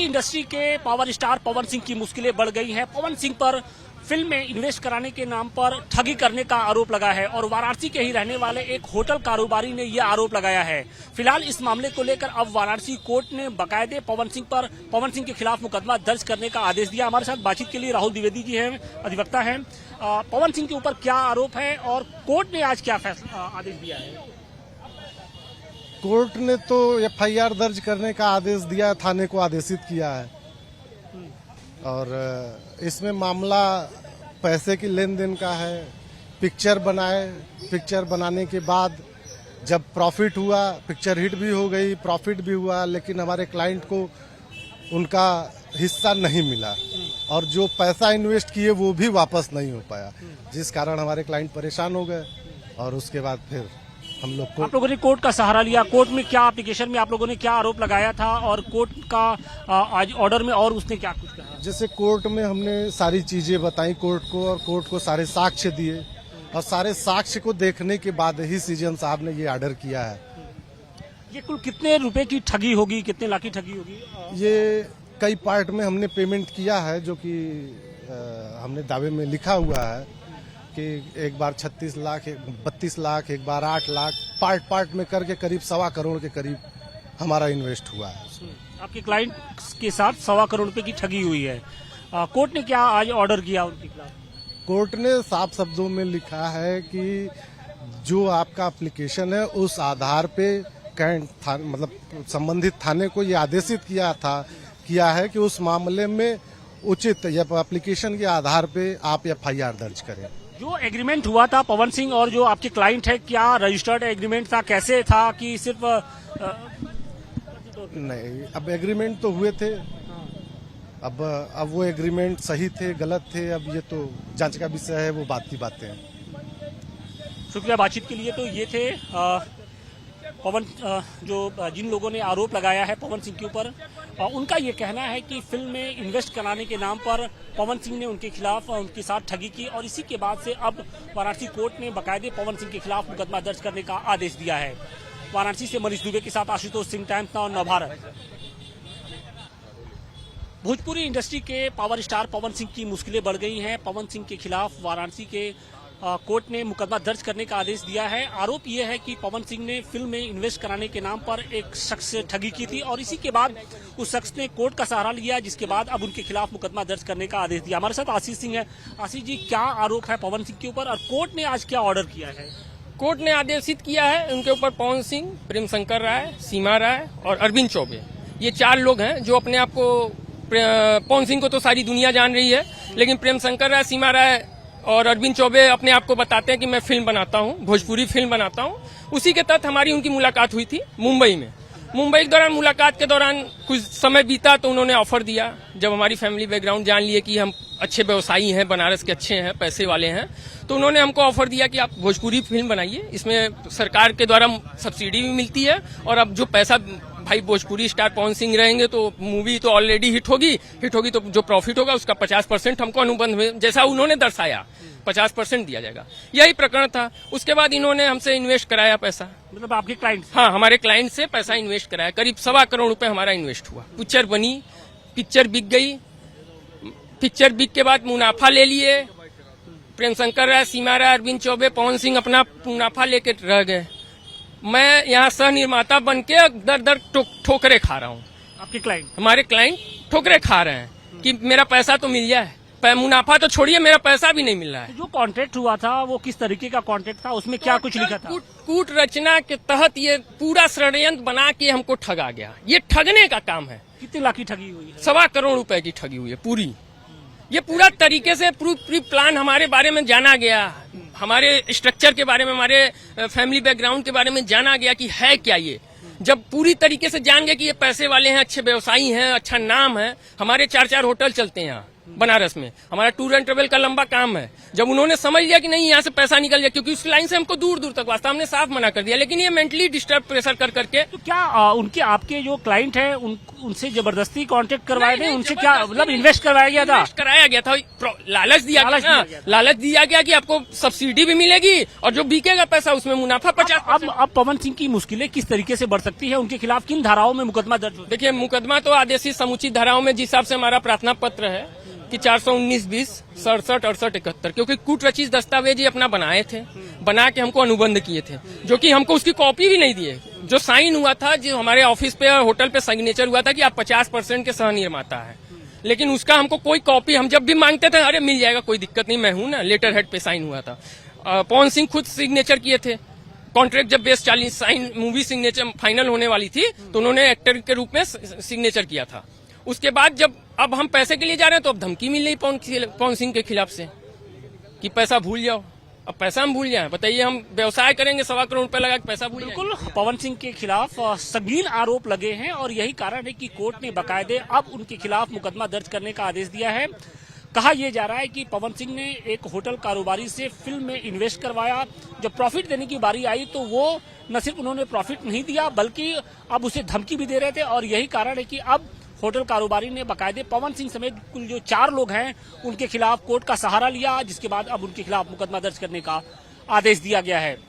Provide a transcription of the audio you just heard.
Industry के power star Pawan Singh की मुश्किलें बढ़ गई हैं। पवन सिंह पर फिल्म में इन्वेस्ट कराने के नाम पर ठगी करने का आरोप लगा है और वाराणसी के ही रहने वाले एक होटल कारोबारी ने यह आरोप लगाया है। फिलहाल इस मामले को लेकर अब वाराणसी कोर्ट ने बाकायदे पवन सिंह के खिलाफ मुकदमा दर्ज करने का आदेश दिया। हमारे साथ बातचीत के लिए राहुल द्विवेदी जी हैं, अधिवक्ता हैं। पवन सिंह के ऊपर क्या आरोप है और कोर्ट ने आज क्या फैसला आदेश दिया है? कोर्ट ने तो एफआईआर दर्ज करने का आदेश दिया, थाने को आदेशित किया है और इसमें मामला पैसे की लेन देन का है। पिक्चर बनाने के बाद जब प्रॉफिट हुआ, पिक्चर हिट भी हो गई, प्रॉफिट भी हुआ, लेकिन हमारे क्लाइंट को उनका हिस्सा नहीं मिला और जो पैसा इन्वेस्ट किए वो भी वापस नहीं हो पाया, जिस कारण हमारे क्लाइंट परेशान हो गए और उसके बाद फिर हम लोग को आप लोगों ने कोर्ट का सहारा लिया। कोर्ट में क्या एप्लीकेशन में आप लोगों ने क्या आरोप लगाया था और कोर्ट का आज ऑर्डर में और उसने क्या कुछ कहा? जैसे कोर्ट में हमने सारी चीजें बताई कोर्ट को और कोर्ट को सारे साक्ष्य दिए और सारे साक्ष्य को देखने के बाद ही सीजन साहब ने ये ऑर्डर किया है। ये कुल कितने रुपए की ठगी होगी, कितने लाख की ठगी होगी? ये कई पार्ट में हमने पेमेंट किया है, जो कि हमने दावे में लिखा हुआ है कि एक बार 36 लाख, 32 लाख, एक बार 8 लाख, पार्ट में करके करीब 1.25 करोड़ के करीब हमारा इन्वेस्ट हुआ है। आपके क्लाइंट के साथ 1.25 करोड़ रुपए की ठगी हुई है। कोर्ट ने क्या आज ऑर्डर किया उनके खिलाफ? कोर्ट ने साफ शब्दों में लिखा है कि जो आपका एप्लीकेशन है उस आधार पे मतलब संबंधित थाने को ये आदेशित किया है कि उस मामले में उचित या एप्लीकेशन के आधार पे आप एफआईआर दर्ज करें। जो एग्रीमेंट हुआ था पवन सिंह और जो आपके क्लाइंट है, क्या रजिस्टर्ड एग्रीमेंट था, कैसे था कि सिर्फ नहीं, अब एग्रीमेंट तो हुए थे, अब वो एग्रीमेंट सही थे गलत थे, अब ये तो जांच का विषय है, वो बात की बातें हैं। शुक्रिया बातचीत के लिए। तो ये थे पवन, जो जिन लोगों ने आरोप लगाया है पवन सिंह के ऊपर, उनका ये कहना है कि फिल्म में इन्वेस्ट कराने के नाम पर पवन सिंह ने उनके खिलाफ उनके साथ ठगी की और इसी के बाद से अब वाराणसी कोर्ट ने बाकायदे पवन सिंह के खिलाफ मुकदमा दर्ज करने का आदेश दिया है। वाराणसी से मनीष दुबे के साथ Ashutosh Singh, times now Navbharat. Bhojpuri industry के पावर स्टार पवन सिंह की मुश्किलें बढ़ गई हैं। पवन सिंह के खिलाफ वाराणसी के कोर्ट ने मुकदमा दर्ज करने का आदेश दिया है। आरोप यह है कि पवन सिंह ने फिल्म में इन्वेस्ट कराने के नाम पर एक शख्स से ठगी की थी और इसी के बाद उस शख्स ने कोर्ट का सहारा लिया, जिसके बाद अब उनके खिलाफ मुकदमा दर्ज करने का आदेश दिया। हमारे साथ आशीष सिंह है। आशीष जी, क्या आरोप है पवन सिंह के ऊपर और कोर्ट ने आज क्या ऑर्डर किया है? कोर्ट ने आदेशित किया है उनके ऊपर पवन सिंह, प्रेम शंकर राय, सीमा राय और अरविंद चौबे, ये 4 लोग हैं जो अपने आप को, पवन सिंह को तो सारी दुनिया जान रही है, लेकिन प्रेम शंकर राय, सीमा राय और अरविंद चौबे अपने आप को बताते हैं कि मैं फिल्म बनाता हूँ, भोजपुरी फिल्म बनाता हूँ। उसी के तहत हमारी उनकी मुलाकात हुई थी मुंबई में। मुंबई के दौरान, मुलाकात के दौरान कुछ समय बीता तो उन्होंने ऑफर दिया। जब हमारी फैमिली बैकग्राउंड जान लिए कि हम अच्छे व्यवसायी हैं, बनारस के अच्छे हैं, पैसे वाले हैं, तो उन्होंने हमको ऑफर दिया कि आप भोजपुरी फिल्म बनाइए, इसमें सरकार के द्वारा सब्सिडी भी मिलती है और अब जो पैसा, भाई भोजपुरी स्टार पवन सिंह रहेंगे तो मूवी तो ऑलरेडी हिट होगी तो जो प्रॉफिट होगा उसका 50% हमको अनुबंध में, जैसा उन्होंने दर्शाया, 50% दिया जाएगा। यही प्रकरण था। उसके बाद इन्होंने हमसे इन्वेस्ट कराया पैसा। मतलब आपके क्लाइंट? हाँ, हमारे क्लाइंट से पैसा इन्वेस्ट कराया, करीब 1.25 करोड़ रुपए हमारा इन्वेस्ट हुआ। पिक्चर बनी, पिक्चर बिक गई, पिक्चर बिक के बाद मुनाफा ले लिए। प्रेम शंकर राय, सीमा राय, अरविंद चौबे, पवन सिंह अपना मुनाफा लेके रह गए। मैं यहाँ सह निर्माता बन के दर ठोकरे खा रहा हूँ। आपके क्लाइंट? हमारे क्लाइंट ठोकरे खा रहे हैं कि मेरा पैसा तो मिल जाए, मुनाफा तो छोड़िए, मेरा पैसा भी नहीं मिल रहा है। जो कॉन्ट्रैक्ट हुआ था वो किस तरीके का कॉन्ट्रैक्ट था, उसमें क्या कुछ लिखा था? कूट रचना के तहत ये पूरा षड्यंत्र बना के हमको ठगा गया। ये ठगने का काम है। कितने लाख की ठगी हुई है? 1.25 करोड़ रुपए की ठगी हुई है पूरी। ये पूरा तरीके से प्री प्लान हमारे बारे में जाना गया, हमारे स्ट्रक्चर के बारे में, हमारे फैमिली बैकग्राउंड के बारे में जाना गया कि है क्या ये। जब पूरी तरीके से जान गए कि ये पैसे वाले हैं, अच्छे व्यवसायी हैं, अच्छा नाम है, हमारे 4 होटल चलते हैं यहाँ, बनारस में। हमारा टूर एंड ट्रेवल का लंबा काम है। जब उन्होंने समझ लिया कि नहीं यहाँ से पैसा निकल जाए, क्योंकि उस लाइन से हमको दूर दूर तक वास्ता, हमने साफ मना कर दिया, लेकिन ये मेंटली डिस्टर्ब प्रेशर कर करके तो क्या उनके आपके जो क्लाइंट है उनसे जबरदस्ती कांटेक्ट करवाए थे? उनसे क्या मतलब इन्वेस्ट करवाया गया था? इन्वेस्ट कराया गया था, लालच दिया गया, लालच दिया गया कि आपको सब्सिडी भी मिलेगी और जो बिकेगा पैसा उसमें मुनाफा 50%। अब पवन सिंह की मुश्किलें किस तरीके से बढ़ सकती है? उनके खिलाफ किन धाराओं में मुकदमा दर्ज हो? देखिए, मुकदमा तो आदेशित समुचित धाराओं में, जिस हिसाब से हमारा प्रार्थना पत्र है कि 419, 20, 67, 68, 71, क्योंकि कूट रचित दस्तावेज ये अपना बनाए थे, बना के हमको अनुबंध किए थे, जो कि हमको उसकी कॉपी भी नहीं दिए। जो साइन हुआ था, जो हमारे ऑफिस पे होटल पे सिग्नेचर हुआ था कि आप 50% के सह निर्माता है, लेकिन उसका हमको कोई कॉपी, हम जब भी मांगते थे अरे मिल जाएगा, कोई दिक्कत नहीं, मैं हूं ना, लेटर हेड पे साइन हुआ था। पवन सिंह खुद सिग्नेचर किए थे। कॉन्ट्रैक्ट जब base 40 sign movie signature final होने वाली थी तो उन्होंने एक्टर के रूप में सिग्नेचर किया था। उसके बाद जब अब हम पैसे के लिए जा रहे हैं तो अब धमकी मिल रही पवन सिंह के खिलाफ से कि पैसा भूल जाओ। अब पैसा हम भूल जाए, बताइए, हम व्यवसाय करेंगे 1.25 करोड़ रुपए लगा के पैसा भूल जाएंगे? बिल्कुल, पवन सिंह के खिलाफ संगीन आरोप लगे हैं और यही कारण है कि कोर्ट ने बाकायदे अब उनके खिलाफ मुकदमा दर्ज करने का आदेश दिया है। कहा यह जा रहा है कि पवन सिंह ने एक होटल कारोबारी से फिल्म में इन्वेस्ट करवाया, जब प्रॉफिट देने की बारी आई तो वो न सिर्फ उन्होंने प्रॉफिट नहीं दिया बल्कि अब उसे धमकी भी दे रहे थे, और यही कारण है कि अब होटल कारोबारी ने बाकायदे पवन सिंह समेत कुल जो 4 लोग हैं उनके खिलाफ कोर्ट का सहारा लिया, जिसके बाद अब उनके खिलाफ मुकदमा दर्ज करने का आदेश दिया गया है।